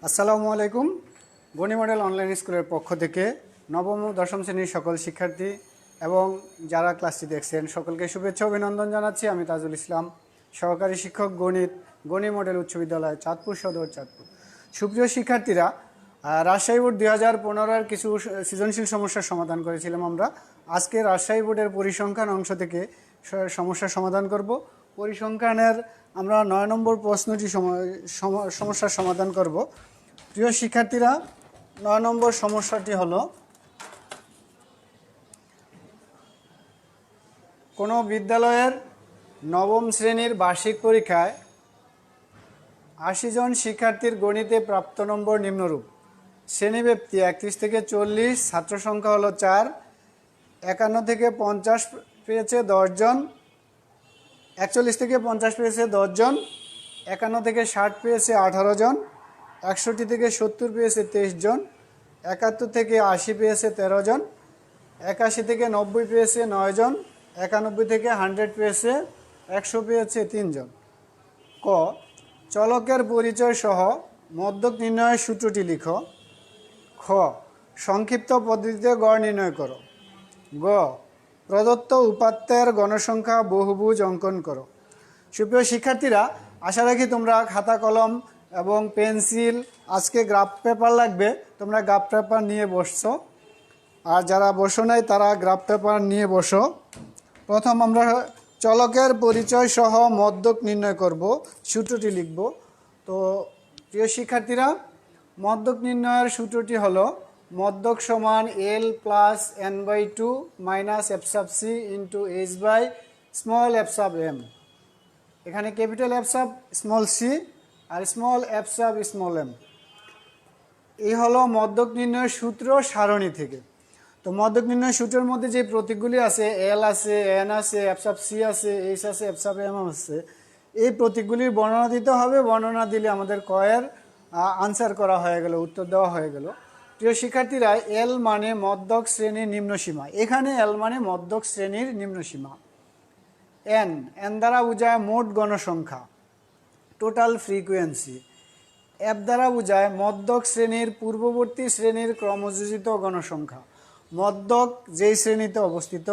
আসসালামু আলাইকুম। Gani model online স্কুলের পক্ষ থেকে নবম ও দশম শ্রেণীর সকল শিক্ষার্থী এবং যারা ক্লাসটি দেখছেন সকলকে শুভেচ্ছা অভিনন্দন জানাচ্ছি। আমি তাজুল ইসলাম, সহকারী শিক্ষক গণিত, গণি মডেল উচ্চ বিদ্যালয়, চাঁদপুর সদর, চাঁদপুর। সুপ্রিয় শিক্ষার্থীরা, রাজশাহী বোর্ড 2015-এর কিছু সৃজনশীল সমস্যার সমাধান করেছিলাম আমরা। আজকে রাজশাহী বোর্ডের পরিসংখ্যান অংশ থেকে সমস্যার সমাধান করব। পরিসংখ্যানের আমরা 9 নম্বর প্রশ্নটি সমস্যার সমাধান করব। প্রিয় শিক্ষার্থীরা, 9 নম্বর সমস্যাটি হলো, কোনো বিদ্যালয়ের নবম শ্রেণীর বার্ষিক পরীক্ষায় 80 জন শিক্ষার্থীর গণিতে প্রাপ্ত নম্বর নিম্নরূপ। শ্রেণীব্যাপ্তি 31 থেকে 40, ছাত্র সংখ্যা হলো 4, 51 থেকে 50 পেয়েছে 10 জন, 41 থেকে 50 পেয়েছে 10 জন, 51 থেকে 60 পেয়েছে 18 জন, 61 থেকে 70 পেয়েছে 23 জন, 71 থেকে 80 পেয়েছে 13 জন, 81 থেকে 90 পেয়েছে 9 জন, 91 থেকে 100 পেয়েছে 100 পেয়েছে 3 জন। ক, চলকের পরিচয় সহ মধ্যক নির্ণয়ের সূত্রটি লিখো। খ, সংক্ষিপ্ত পদ্ধতিতে গড় নির্ণয় করো। গ, প্রদত্ত উপাত্তের গণসংখ্যা বহুভুজ অঙ্কন করো। সুপ্রিয় শিক্ষার্থীরা, আশা রাখি তোমরা খাতা কলম এবং পেন্সিল, আজকে গ্রাফ পেপার লাগবে, তোমরা গ্রাফ পেপার নিয়ে বসছো। আর যারা বসো নাই তারা গ্রাফ পেপার নিয়ে বসো। প্রথম আমরা চলকের পরিচয় সহ মধ্যক নির্ণয় করব, সূত্রটি লিখব। তো প্রিয় শিক্ষার্থীরা, মধ্যক নির্ণয়ের সূত্রটি হলো মধ্যক সমান L plus n/2 minus f sub c into h by small f sub m। এখানে capital F sub small c আর small f sub small m। এই হলো মধ্যক নির্ণয়ের সূত্র সারণী থেকে। তো মধ্যক নির্ণয় সূত্রের মধ্যে যে প্রতীকগুলি আছে, L আছে, n আছে, f sub c আছে, h আছে, f sub m আছে, এই প্রতীকগুলির বর্ণনা দিতে হবে। বর্ণনা দিলে আমাদের কয়ের আনসার করা হয়ে গেল, উত্তর দেওয়া হয়ে গেল। প্রিয় শিক্ষার্থীরা, L মানে মধ্যক শ্রেণীর নিম্নসীমা। এখানে L মানে মধ্যক শ্রেণীর নিম্নসীমা। n দ্বারা বোঝায় মোট গণসংখ্যা, টোটাল ফ্রিকোয়েন্সি। f দ্বারা বোঝায় মধ্যক শ্রেণীর পূর্ববর্তী শ্রেণীর ক্রমযোজিত গণসংখ্যা। মধ্যক যেই শ্রেণীতে অবস্থিত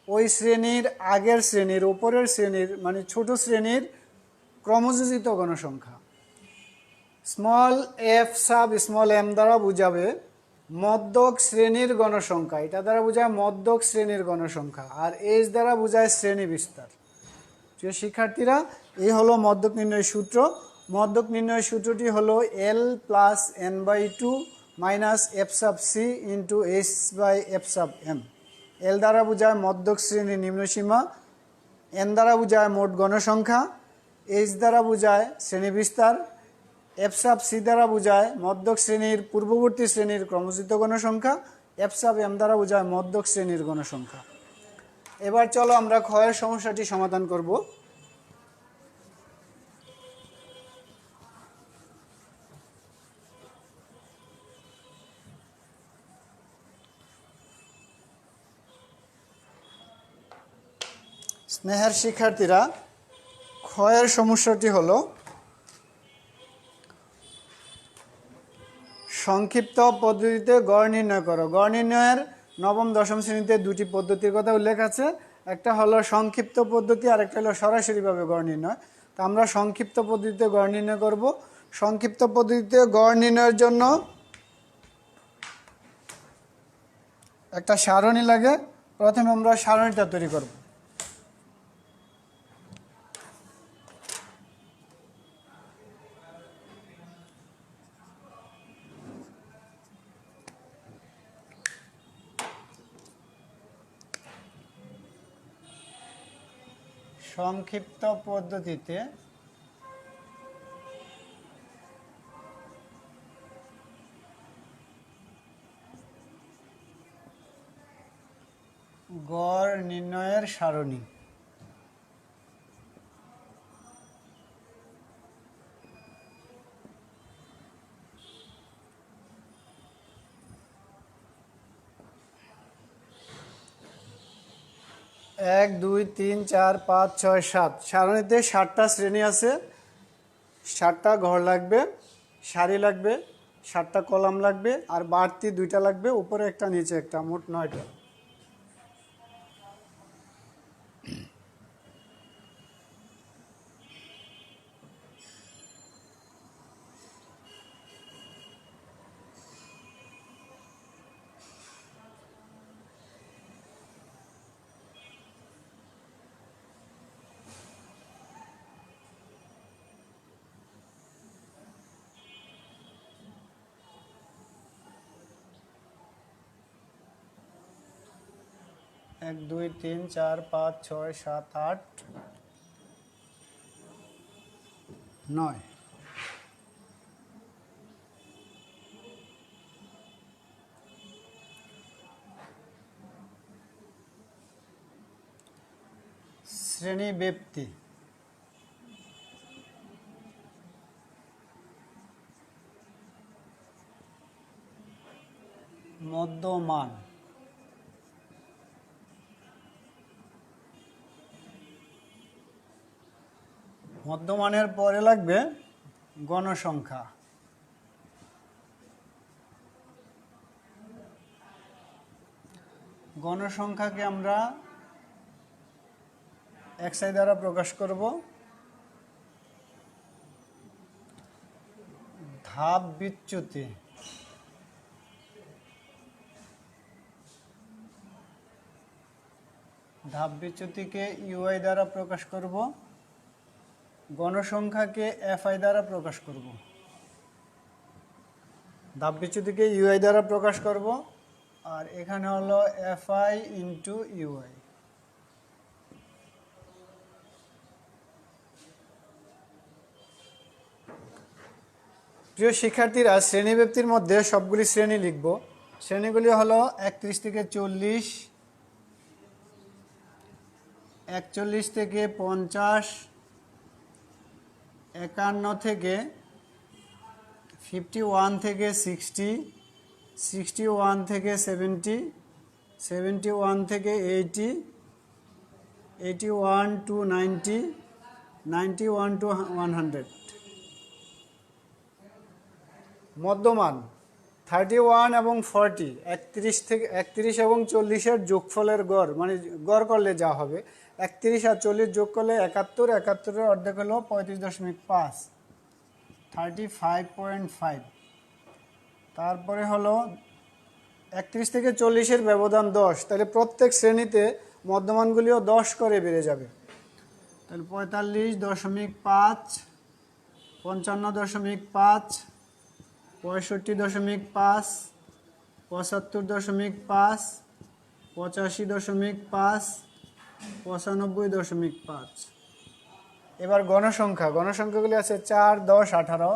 ওই শ্রেণীর আগের শ্রেণীর, উপরের শ্রেণীর মানে ছোট শ্রেণীর ক্রমযোজিত গণসংখ্যা। Small f sub small m দ্বারা বোঝাবে মধ্যক শ্রেণীর গণসংখ্যা, এটা দ্বারা বোঝায় মধ্যক শ্রেণীর গণসংখ্যা। আর h দ্বারা বোঝায় শ্রেণী বিস্তার। প্রিয় শিক্ষার্থীরা, এই হলো মধ্যক নির্ণয় সূত্র। মধ্যক নির্ণয় সূত্রটি হলো L plus n/2 minus f sub c into h by f sub m। L দ্বারা বোঝায় মধ্যক শ্রেণীর নিম্নসীমা, n দ্বারা বোঝায় মোট গণসংখ্যা, h দ্বারা বোঝায় শ্রেণী বিস্তার, f sub c দ্বারা বোঝায় মধ্যক শ্রেণীর পূর্ববর্তী শ্রেণীর ক্রমযোজিত গণসংখ্যা, f sub m দ্বারা বোঝায় মধ্যক শ্রেণীর গণসংখ্যা। এবার চলো আমরা ক্ষয়ের সমস্যাটি সমাধান করব। স্নেহের শিক্ষার্থীরা, ক্ষয়ের সমস্যাটি হলো সংক্ষিপ্ত পদ্ধতিতে গড় নির্ণয় করো। গড় নির্ণয়ের নবম দশম শ্রেণীতে দুটি পদ্ধতির কথা উল্লেখ আছে, একটা হলো সংক্ষিপ্ত পদ্ধতি আর একটা হলো সরাসরিভাবে গড় নির্ণয়। তো আমরা সংক্ষিপ্ত পদ্ধতিতে গড় নির্ণয় করব। সংক্ষিপ্ত পদ্ধতিতে গড় নির্ণয়ের জন্য একটা সারণী লাগে। প্রথমে আমরা সারণীটা তৈরি করব। সংক্ষিপ্ত পদ্ধতিতে গড় নির্ণয়ের সারণী। এক, দুই, তিন, চার, পাঁচ, ছয়, সাত। সারণীতে 7টা শ্রেণী আছে, 7টা ঘর লাগবে। সারি লাগবে, 7টা কলাম লাগবে, আর বাড়তি 2টা লাগবে, উপরে একটা নিচে একটা, মোট 9টা। এক, 2, 3, 4, 5, 6, 7, 8, 9। শ্রেণী ব্যক্তি, মধ্যমান, মধ্যমানের পরে লাগবে গণসংখ্যা, গণসংখ্যাকে আমরা xi দ্বারা প্রকাশ করব। ধাপ বিচ্যুতি, ধাপ বিচ্যুতিকে ইউআই দ্বারা প্রকাশ করব, গণসংখ্যাকে fi দ্বারা প্রকাশ করব। ধাপ বিচ্যুতিকে ইউআই দ্বারা প্রকাশ করব, আর এখানে হলো fi ইন্টু ইউআই। প্রিয় শিক্ষার্থীরা, শ্রেণীব্যক্তির মধ্যে সবগুলি শ্রেণী লিখব। শ্রেণীগুলি হলো 31 থেকে 40, 41 থেকে 50, 51 থেকে 51 থেকে 60, 61 থেকে 70, 71 থেকে 80, 81 to 90, 91 to 100। মধ্যমান 31 এবং 40, 31 এবং 40-এর যোগফলের গড়, মানে গড় করলে যা হবে, 31 আর 40 যোগ করলে 71, 71-এর অর্ধেক হলো 35.5, 35.5। তারপরে হলো 31 থেকে 40-এর ব্যবধান 10, তাহলে প্রত্যেক শ্রেণীতে মধ্যমানগুলিও 10 করে বেড়ে যাবে। তাহলে 45.5, 55.5, 65.5, 75.5, 85.5, 95.5। এবার গণসংখ্যা, গণসংখ্যাগুলি আছে 4, 10, 18,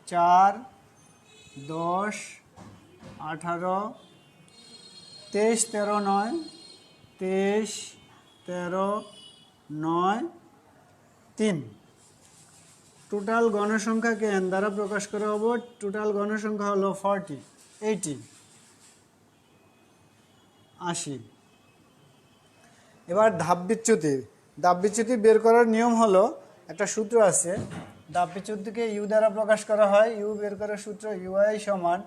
4, 10, 18, 23, 13, 9, 23, 13, 9, 3। টোটাল গণসংখ্যাকে n দ্বারা প্রকাশ করা হবো। টোটাল গণসংখ্যা হলো 40, 80, 80। এবার ধাপ বিচ্যুতি, ধাপ বিচ্যুতি বের করার নিয়ম হলো, একটা সূত্র আছে, ধাপ বিচ্যুতিকে ইউ দ্বারা প্রকাশ করা হয়। ইউ বের করার সূত্র ইউআই সমান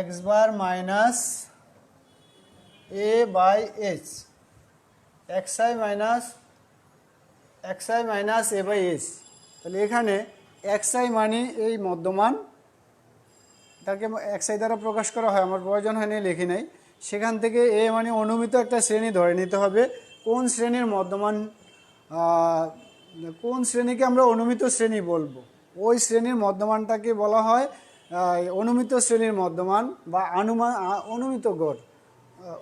x bar minus a by h, xi minus a by h। তাহলে এখানে xi মানে এই মধ্যমান, তাকে xi দ্বারা প্রকাশ করা হয়, আমার প্রয়োজন হয়নি, লিখি নাই। সেখান থেকে a মানে অনুমিত একটা শ্রেণী ধরে নিতে হবে। কোন শ্রেণীর মধ্যমান, কোন শ্রেণীকে আমরা অনুমিত শ্রেণী বলবো, ওই শ্রেণীর মধ্যমানটাকে বলা হয় অনুমিত শ্রেণীর মধ্যমান বা অনুমিত গড়,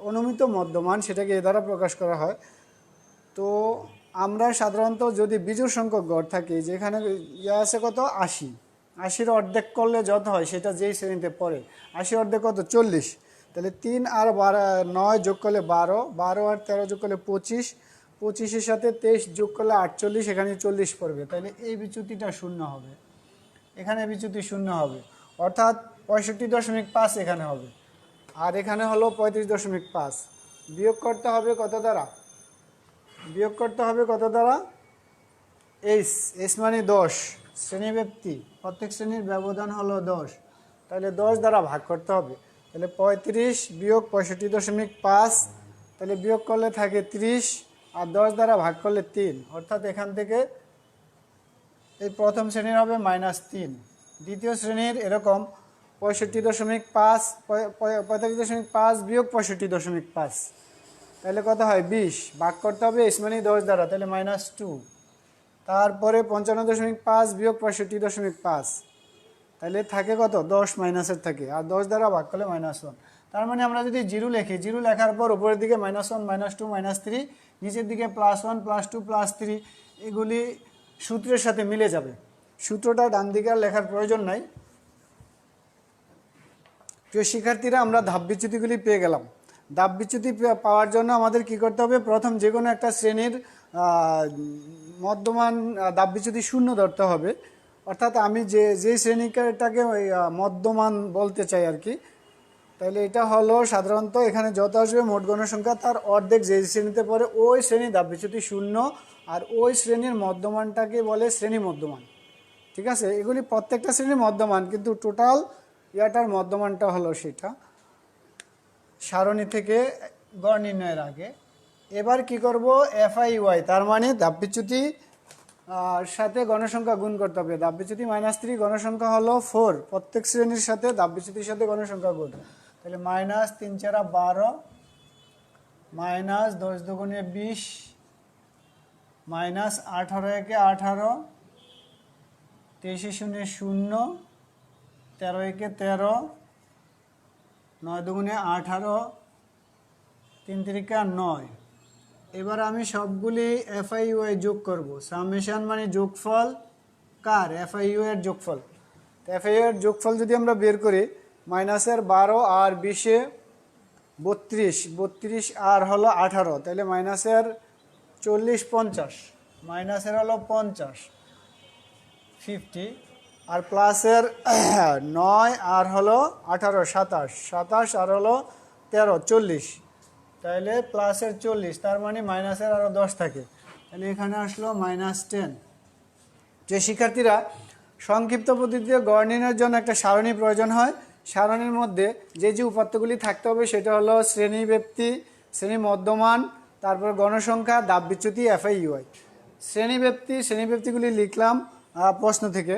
অনুমিত মধ্যমান, সেটাকে এ দ্বারা প্রকাশ করা হয়। তো আমরা সাধারণত যদি বিজোড় সংখ্যক গড় থাকে, যেখানে আছে কত 80, 80-র অর্ধেক করলে যত হয় সেটা যেই শ্রেণীতে পড়ে, 80 অর্ধেক কত 40, তাহলে 3 আর 9 যোগ করলে 12, 12 আর 13 যোগ করলে 25, 25-এর সাথে 23 যোগ করলে 48, এখানে 40 পড়বে। তাহলে এই বিচ্যুতিটা শূন্য হবে, এখানে বিচ্যুতি শূন্য হবে, অর্থাৎ 65.5 এখানে হবে, আর এখানে হলো 35.5। বিয়োগ করতে হবে কত দ্বারা, বিয়োগ করতে হবে কত দ্বারা, এইচ, এইচ মানে 10, শ্রেণীব্যাপ্তি প্রত্যেক শ্রেণীর ব্যবধান হলো 10, তাহলে 10 দ্বারা ভাগ করতে হবে। তাহলে 35 বিয়োগ 65.5, তাহলে বিয়োগ করলে থাকে 30, আর 10 দ্বারা ভাগ করলে 3, অর্থাৎ এখান থেকে এই প্রথম শ্রেণীর হবে -3, দ্বিতীয় শ্রেণীর এরকম 65.5, 45.5 বিয়োগ 65.5, তাহলে কত হয় 20, ভাগ করতে হবে এইচ মানে 10 দ্বারা, তাহলে -2, তারপরে 55.5 বিয়োগ 65.5, তাহলে থাকে কত 10 মাইনাসের থাকে, আর 10 দ্বারা ভাগ করলে -1, তার মানে আমরা যদি জিরো লিখি, জিরো লেখার পর উপরের দিকে -1, -2, -3, নিচের দিকে +1, +2, +3, এগুলি সূত্রের সাথে মিলে যাবে। সূত্রটা ডান দিকে আর লেখার প্রয়োজন নাই। প্রিয় শিক্ষার্থীরা, আমরা ধাপ বিচ্যুতিগুলি পেয়ে গেলাম। ধাপ বিচ্যুতি পাওয়ার জন্য আমাদের কি করতে হবে, প্রথম যে কোনো একটা শ্রেণীর মধ্যমান ধাপ বিচ্যুতি 0 ধরতে হবে, অর্থাৎ আমি যে শ্রেণীটাকে মধ্যমান বলতে চাই আর কি। তাহলে এটা হলো সাধারণত এখানে যত আসবে মোট গণসংখ্যা তার অর্ধেক যে শ্রেণীতে পড়ে ওই শ্রেণীর ধাপ বিচ্যুতি 0, আর ওই শ্রেণীর মধ্যমানটাকে বলে শ্রেণী মধ্যমান। ঠিক আছে, এগুলি প্রত্যেকটা শ্রেণীর মধ্যমান, কিন্তু টোটাল ইয়াটার মধ্যমানটা হলো সেটা সারণী থেকে গড় নির্ণয়ের আগে। এবার কি করব, FIUI, তার মানে ধাপ বিচ্যুতি সাথে গণসংখ্যা গুণ করতে হবে। ধাপ বিচ্যুতি -3, গণসংখ্যা হলো 4, প্রত্যেক শ্রেণীর সাথে ধাপ বিচ্যুতির সাথে গণসংখ্যা গুণ, তাহলে -3 × 12, -10 × 20, -18 × 18, 23 × 0, 13 × 13, 9 × 18, 3 × 9। এবার আমি সবগুলি FIUI যোগ করব। সামেশন মানে যোগফল, কার FIUI এর যোগফল। তো FIUI এর যোগফল যদি আমরা বের করি, -12 আর 20 32, 32 আর হলো 18, তাহলে -40 50, মাইনাসের হলো 50 50, আর প্লাসের 9 আর হলো 18 27, 27 আর হলো 13 40, তাহলে প্লাসের 40, তার মানে মাইনাসের আরও 10 থাকে, তাহলে এখানে আসলো -10। যে শিক্ষার্থীরা, সংক্ষিপ্ত পদ্ধতিতে গড় নির্ণয়ের জন্য একটা সারণী প্রয়োজন হয়। সারণীর মধ্যে যে উপাত্তগুলি থাকতে হবে সেটা হলো শ্রেণীব্যাপ্তি, শ্রেণী মধ্যমান, তারপর গণসংখ্যা, ধাপ বিচ্যুতি, FIUI। শ্রেণীব্যাপ্তিগুলি লিখলাম প্রশ্ন থেকে।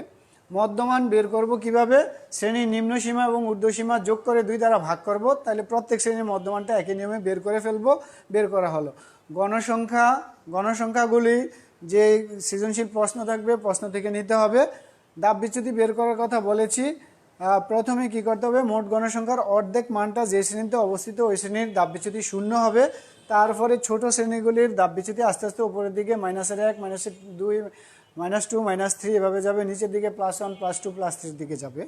মধ্যমান বের করব কিভাবে, শ্রেণীর নিম্নসীমা এবং ঊর্ধ্বসীমা যোগ করে 2 দ্বারা ভাগ করব, তাহলে প্রত্যেক শ্রেণীর মধ্যমানটা একই নিয়মে বের করে ফেলবো। বের করা হলো। গণসংখ্যাগুলি যে সৃজনশীল প্রশ্ন থাকবে প্রশ্ন থেকে নিতে হবে। ধাপ বিচ্যুতি বের করার কথা বলেছি। প্রথমে কি করতে হবে, মোট গণসংখ্যার অর্ধেক মানটা যে শ্রেণীতে অবস্থিত ওই শ্রেণীর ধাপ বিচ্যুতি 0 হবে। তারপরে ছোট শ্রেণীগুলির ধাপ বিচ্যুতি আস্তে আস্তে উপরের দিকে -1, -2, -2, -3 এভাবে যাবে, নিচের দিকে +1, +2, +3 দিকে যাবে।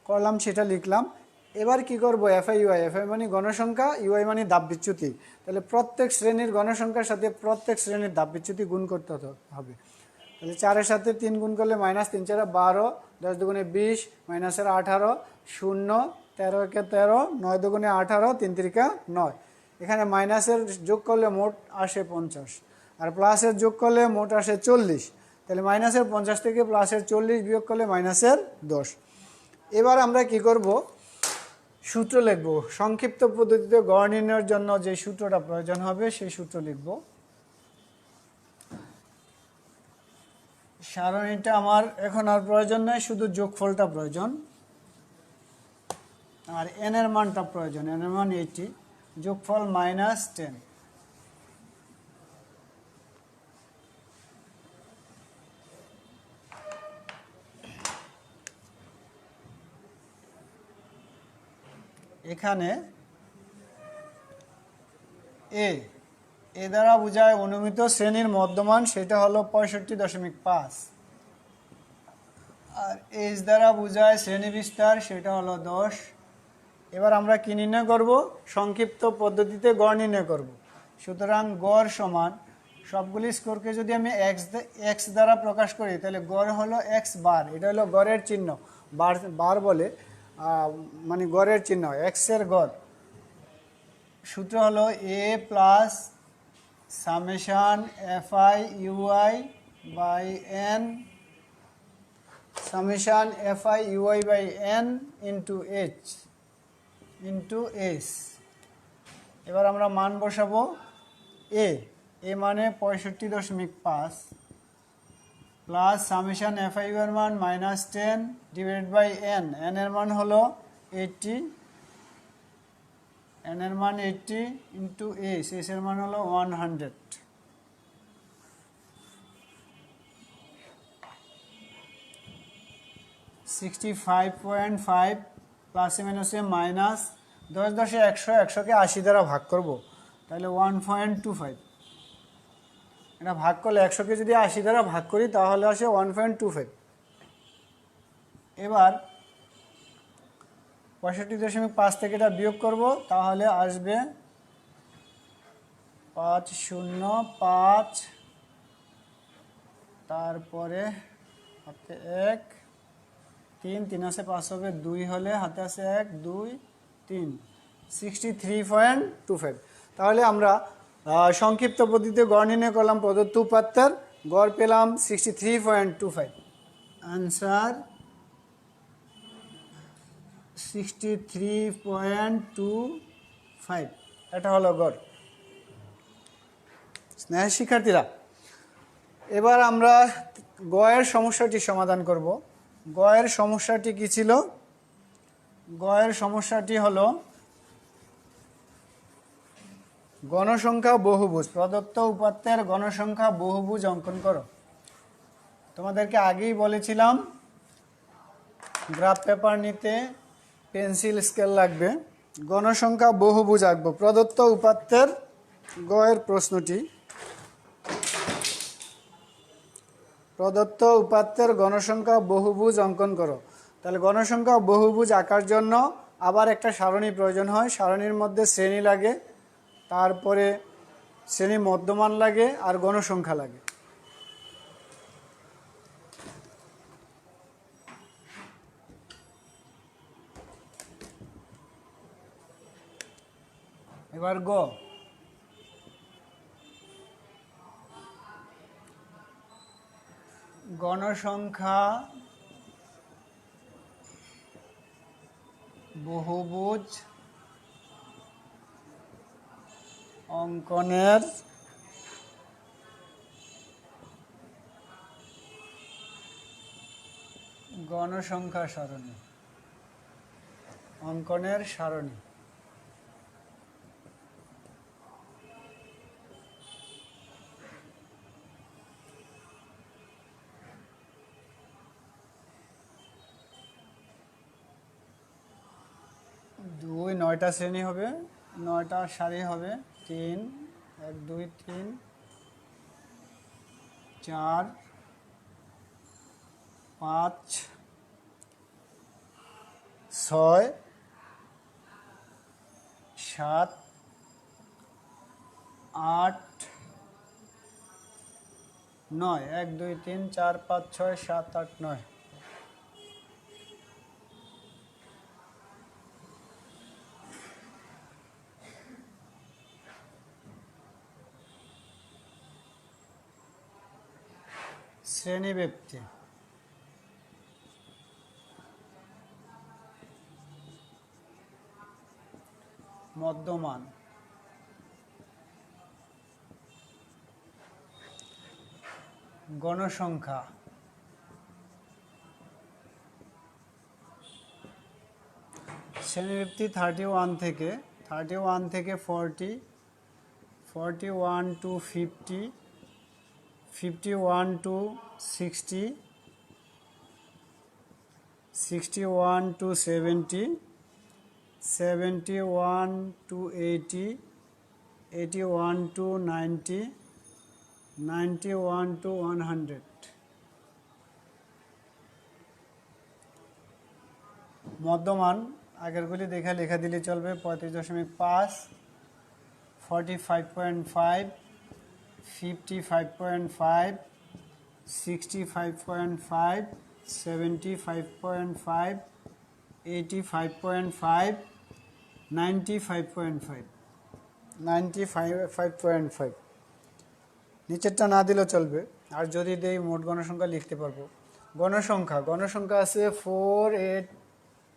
করলাম, সেটা লিখলাম। এবার কি করব, FIUI মানে গণসংখ্যা, UI মানে ধাপ বিচ্যুতি। তাহলে প্রত্যেক শ্রেণীর গণসংখ্যার সাথে প্রত্যেক শ্রেণীর ধাপ বিচ্যুতি গুণ করতে হবে। তাহলে 4-এর সাথে 3 গুণ করলে -3 × 12, 10 × 20, -18 0, 13 × 13, 9 × 18, 3 × 9। এখানে মাইনাসের যোগ করলে মোট আসে 50, আর প্লাসের যোগ করলে মোট আসে 40, তাহলে -50 থেকে +40 বিয়োগ করলে -10। এবার আমরা কি করব, সূত্র লিখব। সংক্ষিপ্ত পদ্ধতিতে গড় নির্ণয়ের জন্য যে সূত্রটা প্রয়োজন হবে সেই সূত্র লিখব। সারণীটা আমার এখন আর প্রয়োজন নয়, শুধু যোগফলটা প্রয়োজন, আর n এর মানটা প্রয়োজন। n এর মান 80, যোগফল -10। এখানে এ দ্বারা বোঝায় অনুমিত শ্রেণীর মধ্যমান, সেটা হলো 65.5, আর এইচ দ্বারা বোঝায় শ্রেণী বিস্তার, সেটা হলো 10। এবার আমরা কি নির্ণয় করব, সংক্ষিপ্ত পদ্ধতিতে গড় নির্ণয় করব। সুতরাং গড় সমান সবগুলি স্কোরকে যদি আমি এক্স দ্বারা প্রকাশ করি, তাহলে গড় হলো x বার, এটা হলো গড়ের চিহ্ন, বার বলে, মানে গড়ের চিহ্ন, এক্স এর গড়। সূত্র হলো a + summation FIUI by N summation FI UI by N into S. এবার আমরা মান বসাবো। এ মানে 65.5 প্লাস সামেশান FI এর মান -10 ডিভাইডেড বাই এন, এর মান হলো 80, এর মান 80 ইন্টু এস, এর মান হলো 100। 65.5 প্লাসে মাইনাসে মাইনাস 10 10 100, 100কে 80 দ্বারা ভাগ করব, তাহলে 1.25। এটা ভাগ করলে 100কে যদি 80 দ্বারা ভাগ করি তাহলে আসে 1.25। এবার 65.5 থেকে এটা বিয়োগ করব, তাহলে আসবে 505, তারপরে হাতে 1 3 3 আছে 5 হবে 2 হলে হাতে আছে 1 2 3, 63.25। তাহলে আমরা সংক্ষিপ্ত পদ্ধতিতে গড় নির্ণয় করলাম প্রদত্ত উপাত্তের, গড় পেলাম 63.25। আনসার 63.25, এটা হলো গড়। স্নেহ শিক্ষার্থীরা, এবার আমরা গয়ের সমস্যাটি সমাধান করব। গয়ের সমস্যাটি কি ছিল? গয়ের সমস্যাটি হলো গণসংখ্যা বহুভুজ, প্রদত্ত উপাত্তের গণসংখ্যা বহুভুজ অঙ্কন করো। তোমাদেরকে আগেই বলেছিলাম গ্রাফ পেপার নিতে পেন্সিল স্কেল লাগবে। গণসংখ্যা বহুভুজ আঁকবো। প্রদত্ত উপাত্তের গয়ের প্রশ্নটি, প্রদত্ত উপাত্তের গণসংখ্যা বহুভুজ অঙ্কন করো। তাহলে গণসংখ্যা বহুভুজ আঁকার জন্য আবার একটা সারণী প্রয়োজন হয়। সারণীর মধ্যে শ্রেণী লাগে, তারপরে শ্রেণী মধ্যমান লাগে, আর গণসংখ্যা লাগে। এবার গণসংখ্যা বহুভুজ অঙ্কনের গণসংখ্যা সারণী, অঙ্কনের সারণী। দুই 9টা শ্রেণী হবে, 9টা সারি হবে। 3 1 2 3 4 5 6 7 8 9, 1 2 3 4 5 6 7 8 9। শ্রেণীব্যাপ্তি, মধ্যমান, গণসংখ্যা, শ্রেণীব্যাপ্তি 31 থেকে 40, 41 to 50, 51 to 60, 61 to 70, 71 to 80, 81 to 90, 91 to 100। মধ্যমান আগেরগুলি দেখে লেখা দিলে চলবে। 35.5, 45.5, 55.5, 65.5, 75.5, 85.5, 95.5, 95.5। নিচেরটা না দিলেও চলবে। আর যদি দেই মোট গণসংখ্যা লিখতে পারবো। গণসংখ্যা আছে 4, 8,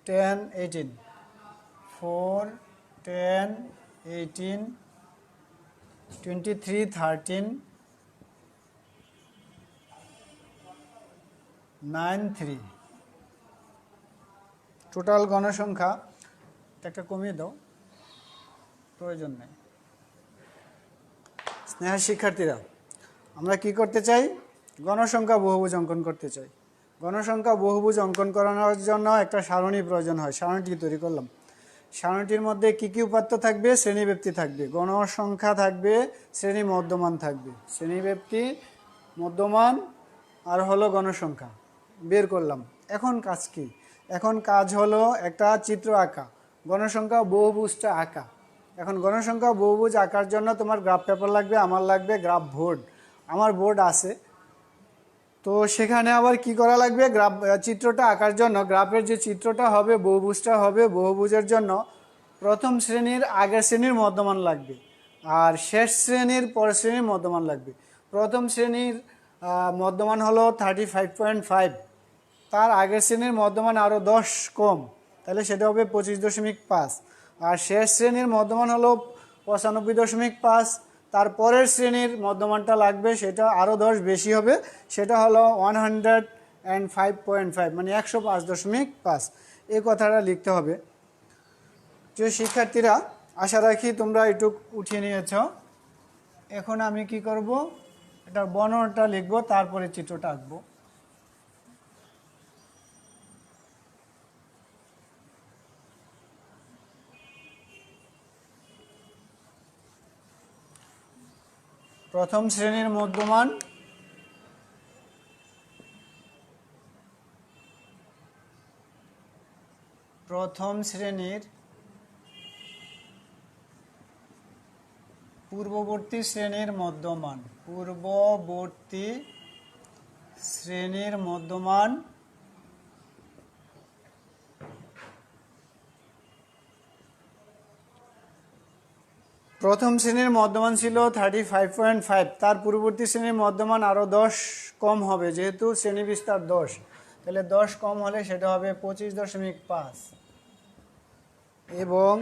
10, 18, 4, 10, 18, 23, 13, 9, 3। টোটাল গণসংখ্যা একটা কমিয়ে দাও, প্রয়োজন নেই। স্নেহা শিক্ষার্থীরা, আমরা কি করতে চাই? গণসংখ্যা বহুভুজ অঙ্কন করতে চাই। গণসংখ্যা বহুভুজ অঙ্কন করানোর জন্য একটা সারণী প্রয়োজন হয়। সারণীটি তৈরি করলাম। সারণীটির মধ্যে কি কি উপাত্ত থাকবে? শ্রেণীব্যাপ্তি থাকবে, গণসংখ্যা থাকবে, শ্রেণী মধ্যমান থাকবে। শ্রেণীব্যাপ্তি, মধ্যমান আর হলো গণসংখ্যা বের করলাম। এখন কাজ কি? এখন কাজ হলো একটা চিত্র আঁকা, গণসংখ্যা বহুভুজটা আঁকা। এখন গণসংখ্যা বহুভুজ আঁকার জন্য তোমার গ্রাফ পেপার লাগবে, আমার লাগবে গ্রাফ বোর্ড। আমার বোর্ড আছে, তো সেখানে আবার কি করা লাগবে? গ্রাফ চিত্রটা আঁকার জন্য, গ্রাফের যে চিত্রটা হবে, বহুভুজটা হবে, বহুভুজের জন্য প্রথম শ্রেণীর আগের শ্রেণীর মধ্যমান লাগবে, আর শেষ শ্রেণীর পরের শ্রেণীর মধ্যমান লাগবে। প্রথম শ্রেণীর মধ্যমান হলো 35.5, তার আগের শ্রেণীর মধ্যমান আরও 10 কম, তাহলে সেটা হবে 25.5। আর শেষ শ্রেণীর মধ্যমান হলো 95.5, তারপরের শ্রেণীর মধ্যমানটা লাগবে, সেটা আরও 10 বেশি হবে, সেটা হলো 105.5, মানে 105.5। এই কথাটা লিখতে হবে। যে শিক্ষার্থীরা, আশা রাখি তোমরা একটু উঠিয়ে নিয়েছ। এখন আমি কি করব? এটার বর্ণনাটা লিখব, তারপরে চিত্রটা আঁকবো। প্রথম শ্রেণীর মধ্যমান, প্রথম শ্রেণীর পূর্ববর্তী শ্রেণীর মধ্যমান, পূর্ববর্তী শ্রেণীর মধ্যমান প্রথম শ্রেণীর মধ্যমান ছিল 35.5, তার পূর্ববর্তী শ্রেণীর মধ্যমান আরও 10 কম হবে, যেহেতু শ্রেণী বিস্তার 10, তাহলে 10 কম হলে সেটা হবে 25.5। এবং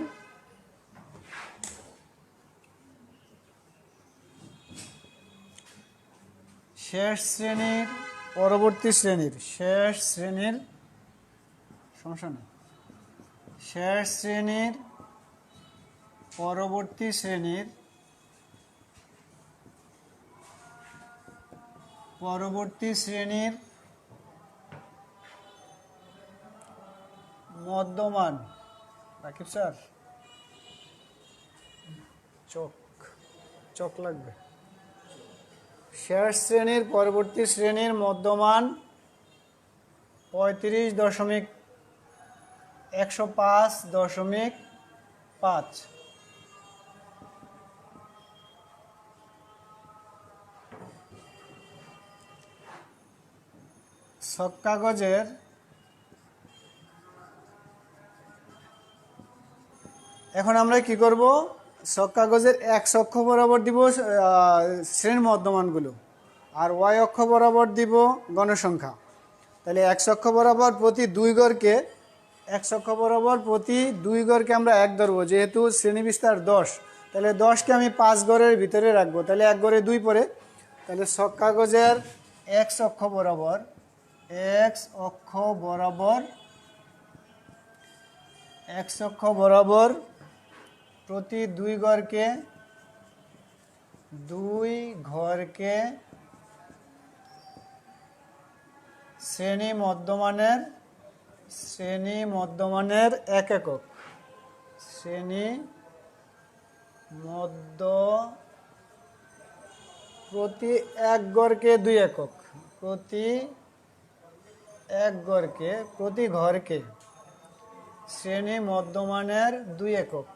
শেষ শ্রেণীর পরবর্তী শ্রেণীর, শেষ শ্রেণীর সমস্যা নেই, শেষ শ্রেণীর পরবর্তী শ্রেণীর, পরবর্তী শ্রেণীর মধ্যমান, রাকিব স্যার চক লাগবে। শেষ শ্রেণীর পরবর্তী শ্রেণীর মধ্যমান 105.5। ছক কাগজের এখন আমরা কি করব? ছক কাগজের এক্স অক্ষ বরাবর দিব শ্রেণীর মধ্যমানগুলো, আর ওয়াই অক্ষ বরাবর দিব গণসংখ্যা। তাহলে এক্স অক্ষ বরাবর প্রতি 2 গড়কে, এক্স অক্ষ বরাবর প্রতি 2 গড়কে আমরা 1 ধরবো, যেহেতু শ্রেণী বিস্তার 10, তাহলে 10কে আমি 5 গড়ের ভিতরে রাখবো, তাহলে 1 গড়ে 2 পড়ে। তাহলে ছক কাগজের এক্স অক্ষ বরাবর, এক্স অক্ষ বরাবর, এক্স অক্ষ বরাবর প্রতি 2 ঘরকে, 2 ঘরকে শ্রেণী মধ্যমানের, শ্রেণী মধ্যমানের 1 একক, শ্রেণী মধ্য প্রতি 1 ঘরকে 2 একক, প্রতি 1 ঘরকে, প্রতি ঘরকে শ্রেণী মধ্যমানের 2 একক।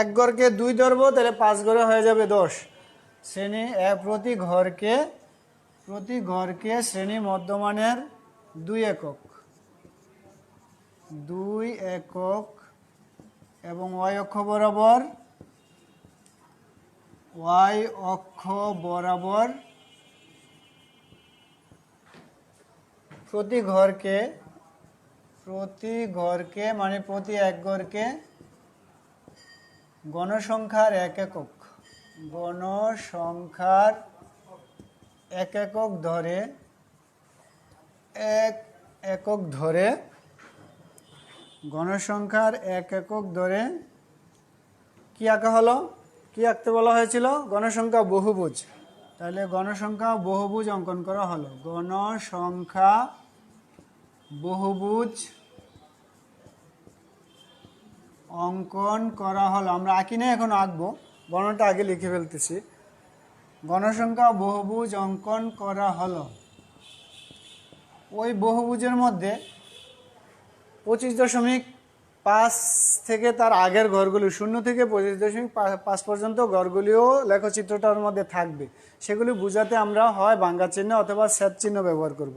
1 ঘরকে 2 ধরবো, তাহলে 5 ঘরে হয়ে যাবে 10। শ্রেণী প্রতি ঘরকে, প্রতি ঘরকে শ্রেণী মধ্যমানের 2 একক, 2 একক। এবং ওয়াই অক্ষ বরাবর, ওয়াই অক্ষ বরাবর প্রতি ঘরকে মানে প্রতি এক ঘরকে গণসংখ্যার এক একক ধরে গণসংখ্যার এক একক ধরে কি আঁকা হলো, কি আঁকতে বলা হয়েছিল? গণসংখ্যা বহুভুজ। তাহলে গণসংখ্যা বহুভুজ অঙ্কন করা হলো। গণসংখ্যা বহুভুজ অঙ্কন করা হলো। আমরা আঁকি না, এখন আঁকবো, বর্ণটা আগে লিখে ফেলতেছি। গণসংখ্যা বহুভুজ অঙ্কন করা হলো। ওই বহুভুজের মধ্যে 25.5 থেকে তার আগের ঘরগুলি, 0 থেকে 25.5 পর্যন্ত ঘরগুলিও লেখচিত্রটার মধ্যে থাকবে। সেগুলি বোঝাতে আমরা হয় ভাঙ্গা চিহ্ন অথবা ছেদ চিহ্ন ব্যবহার করব।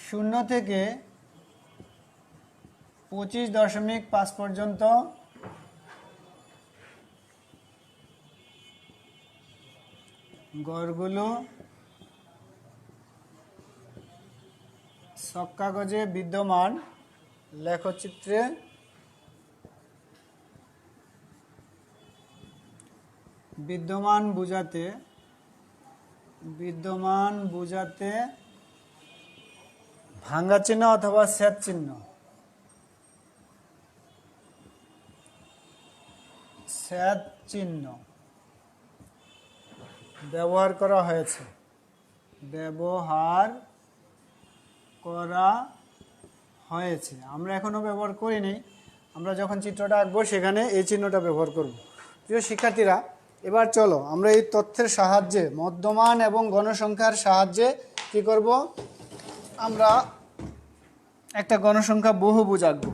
0 থেকে 25.5 পর্যন্ত ঘরগুলো ছক কাগজে বিদ্যমান লেখচিত্রে বিদ্যমান বুঝাতে ভাঙ্গা চিহ্ন অথবা ছেদ চিহ্ন ব্যবহার করা হয়েছে। আমরা এখনো ব্যবহার করিনি। আমরা যখন চিত্রটা আঁকবো সেখানে এই চিহ্নটা ব্যবহার করব। প্রিয় শিক্ষার্থীরা, এবার চলো আমরা এই তথ্যের সাহায্যে, মধ্যমান এবং গণসংখ্যার সাহায্যে কি করব? আমরা একটা গণসংখ্যা বহুভুজ আঁকবো।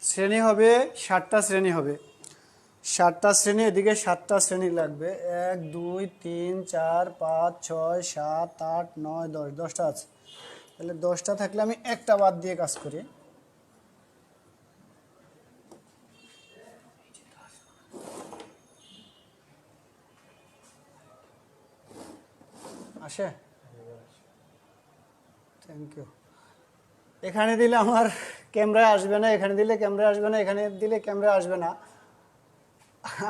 শ্রেণী হবে 7টা শ্রেণী হবে। 7টা শ্রেণী, এদিকে 7টা শ্রেণী লাগবে। 1 2 3 4 5 6 7 8 9 10, 10টা আছে। তাহলে 10টা থাকলে আমি একটা বাদ দিয়ে কাজ করি। আসে? Thank you. এখানে দিলে আমার ক্যামেরায় আসবে না, এখানে দিলে ক্যামেরা আসবে না, এখানে দিলে ক্যামেরা আসবে না।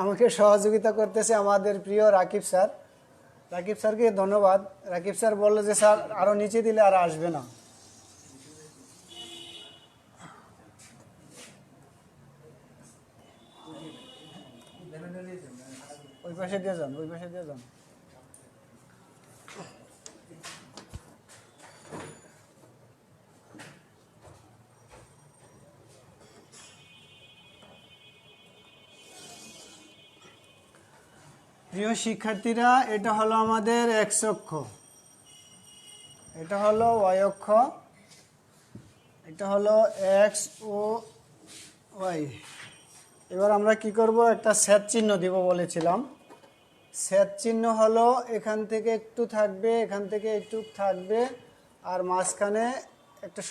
আমাকে সহযোগিতা করতেছে আমাদের প্রিয় রাকিব স্যার। রাকিব স্যারকে ধন্যবাদ। রাকিব স্যার বললো যে স্যার আরও নিচে দিলে আর আসবে না। ওই পাশে দিয়ে যান। প্রিয় শিক্ষার্থীরা, এটা হলো আমাদের এক্স অক্ষ, এটা হলো ওয়াই অক্ষ, এটা হলো এক্স ও ওয়াই। এবার আমরা কি করব? একটা ছেদ চিহ্ন দিব বলেছিলাম। ছেদ চিহ্ন হলো এখান থেকে একটু থাকবে, এখান থেকে একটু থাকবে, আর মাঝখানে একটা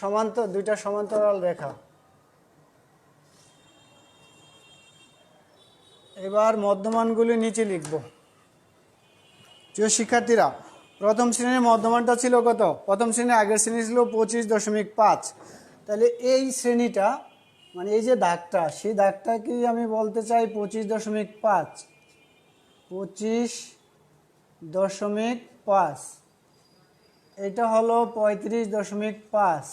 দুইটা সমান্তরাল রেখা। এবার মধ্যমানগুলি নিচে লিখব। প্রিয় শিক্ষার্থীরা, প্রথম শ্রেণীর মধ্যমানটা ছিল কত? প্রথম শ্রেণীর আগের শ্রেণী ছিল 25.5। তাহলে এই শ্রেণীটা মানে এই যে দাগটা, সেই দাগটা কি আমি বলতে চাই 25.5। 25.5। এটা হলো 35.5।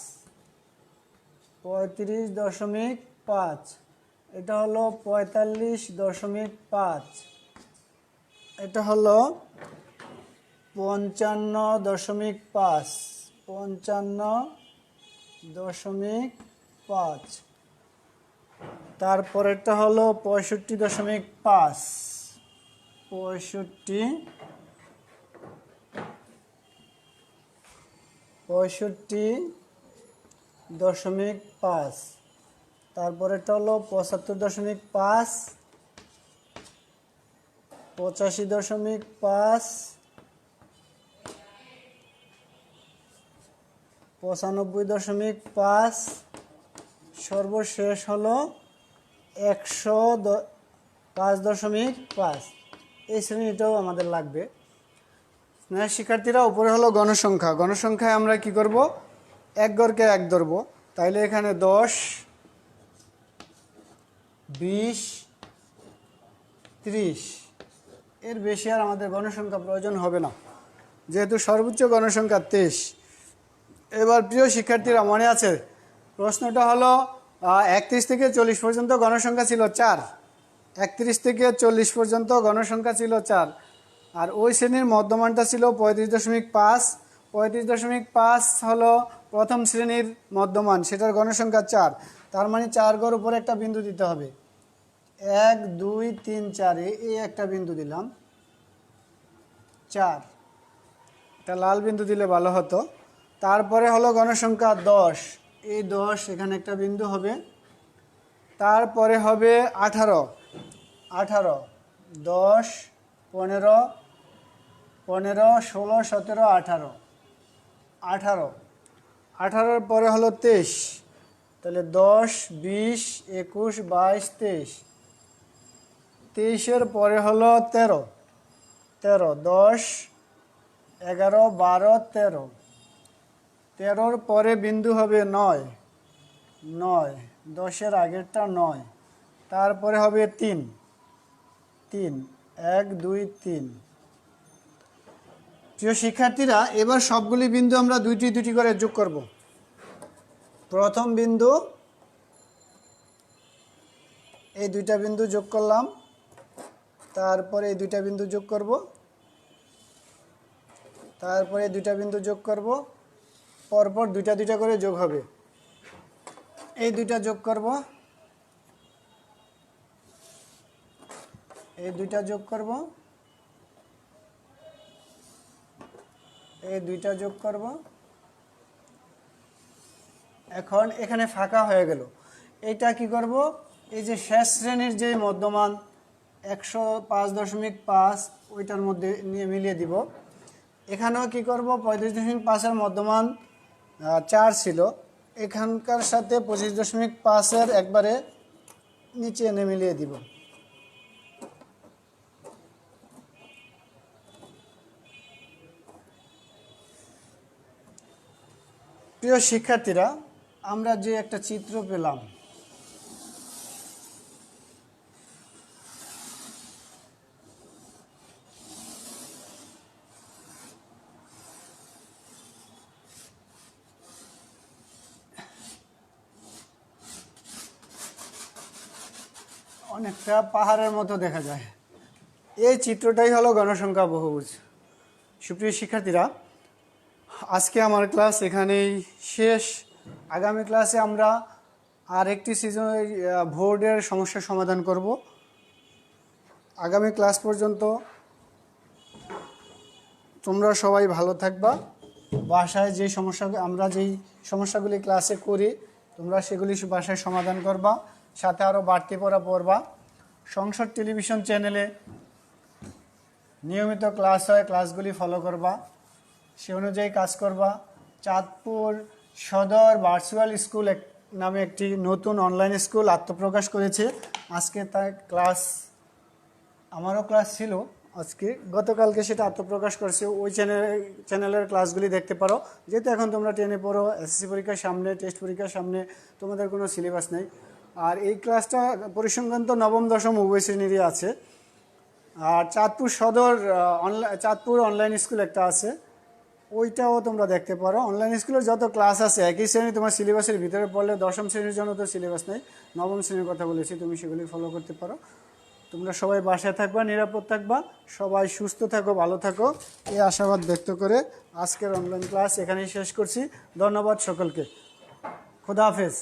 35.5। এটা হলো 45.5। এটা হলো 55.5। 55.5। তারপরেরটা হলো 65.5। 65.5, তারপরেটা হলো 75.5, 85.5, 95.5, সর্বশেষ হলো 105.5। এই শ্রেণীটাও আমাদের লাগবে। শিক্ষার্থীরা, উপরে হলো গণসংখ্যা। গণসংখ্যায় আমরা কি করব? এক গড়কে এক ধরবো। তাইলে এখানে 10, 20, 30, এর বেশি আর আমাদের গণসংখ্যা প্রয়োজন হবে না, যেহেতু সর্বোচ্চ গণসংখ্যা 23। এবার প্রিয় শিক্ষার্থীরা, মনে আছে প্রশ্নটা হলো 31 থেকে 40 পর্যন্ত গণসংখ্যা ছিল 4। 31 থেকে 40 পর্যন্ত গণসংখ্যা ছিল 4, আর ওই শ্রেণীর মধ্যমানটা ছিল 35.5। 35.5 হলো প্রথম শ্রেণীর মধ্যমান, সেটার গণসংখ্যা 4। তার মানে 4 ঘর উপরে একটা বিন্দু দিতে হবে। 1, 2, 3, 4, এই একটা বিন্দু দিলাম 4, এটা লাল বিন্দু দিলে ভালো হতো। তারপরে হলো গণসংখ্যা 10, এই 10 এখানে একটা বিন্দু হবে। তারপরে হবে 18, 10, 15, 16, 17, 18, 18 পরে হলো 23, তাহলে 10, 20, 21, 22, 23। 23-এর পরে হলো 13, 10, 11, 12, 13। 13-র পরে বিন্দু হবে 9, 10-এর আগেরটা 9। তারপরে হবে 3, 1, 2, 3। প্রিয় শিক্ষার্থীরা, এবার সবগুলি বিন্দু আমরা দুইটি দুইটি করে যোগ করব। প্রথম বিন্দু, এই দুইটা বিন্দু যোগ করলাম। তারপরে এই দুইটা বিন্দু যোগ করব। তারপরে এই দুইটা বিন্দু যোগ করব। পরপর দুইটা দুইটা করে যোগ হবে। এই দুইটা যোগ করব, এই দুইটা যোগ করব, এই দুইটা যোগ করব। এখন এখানে ফাঁকা হয়ে গেল। এইটা কি করব? এই যে শেষ শ্রেণীর যে মধ্যমান 105.5, ওইটার মধ্যে নিয়ে মিলিয়ে দিব। এখানেও কি করব? 35.5-এর মধ্যমান 4 ছিল, এখানকার সাথে 25.5-এর একবারে নিচে এনে মিলিয়ে দিব। প্রিয় শিক্ষার্থীরা, আমরা যে একটা চিত্র পেলাম, অনেকটা পাহাড়ের মতো দেখা যায়। এই চিত্রটাই হলো গণসংখ্যা বহুভুজ। সুপ্রিয় শিক্ষার্থীরা, আজকে আমার ক্লাস এখানেই শেষ। আগামী ক্লাসে আমরা আরেকটি সিজনের বোর্ডের সমস্যার সমাধান করব। আগামী ক্লাস পর্যন্ত তোমরা সবাই ভালো থাকবা। বাসায় যে আমরা যেই সমস্যাগুলি ক্লাসে করি, তোমরা সেগুলি বাসায় সমাধান করবা, সাথে আরও বাড়তি পড়বা। সংসদ টেলিভিশন চ্যানেলে নিয়মিত ক্লাস হয়, ক্লাসগুলি ফলো করবা, সে অনুযায়ী কাজ করবা। চাঁদপুর সদর ভার্চুয়াল স্কুল নামে একটি নতুন অনলাইন স্কুল আত্মপ্রকাশ করেছে। আজকে তার ক্লাস, আমারও ক্লাস ছিল আজকে, গতকালকে সেটা আত্মপ্রকাশ করছে। ওই চ্যানেলের ক্লাসগুলি দেখতে পারো। যেহেতু এখন তোমরা 10-এ পড়ো, এসএসসি পরীক্ষার সামনে, টেস্ট পরীক্ষার সামনে, তোমাদের কোনো সিলেবাস নেই। আর এই ক্লাসটা পরিসংখ্যান নবম দশম উভয় শ্রেণীরই আছে। আর চাঁদপুর অনলাইন স্কুল একটা আছে, ওইটাও তোমরা দেখতে পারো। অনলাইন স্কুলের যত ক্লাস আছে একই শ্রেণী, তোমার সিলেবাসের ভিতরে পড়লে দশম শ্রেণীর জন্য তো সিলেবাস নেই, নবম শ্রেণীর কথা বলেছি, তুমি সেগুলি ফলো করতে পারো। তোমরা সবাই বাসায় থাকবা, নিরাপদ থাকবা, সবাই সুস্থ থাকো, ভালো থাকো, এই আশাবাদ ব্যক্ত করে আজকের অনলাইন ক্লাস এখানেই শেষ করছি। ধন্যবাদ সকলকে। খোদা হাফেজ।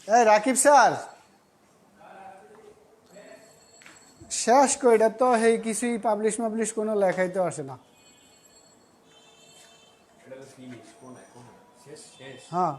এই রাকিব স্যার, শেষ কইটা তো এই কিছুই পাবলিশ মাবলিশ কোনো লেখাই তো আসে না। এটা তো ফিনিশ কোন শেষ শেষ হ্যাঁ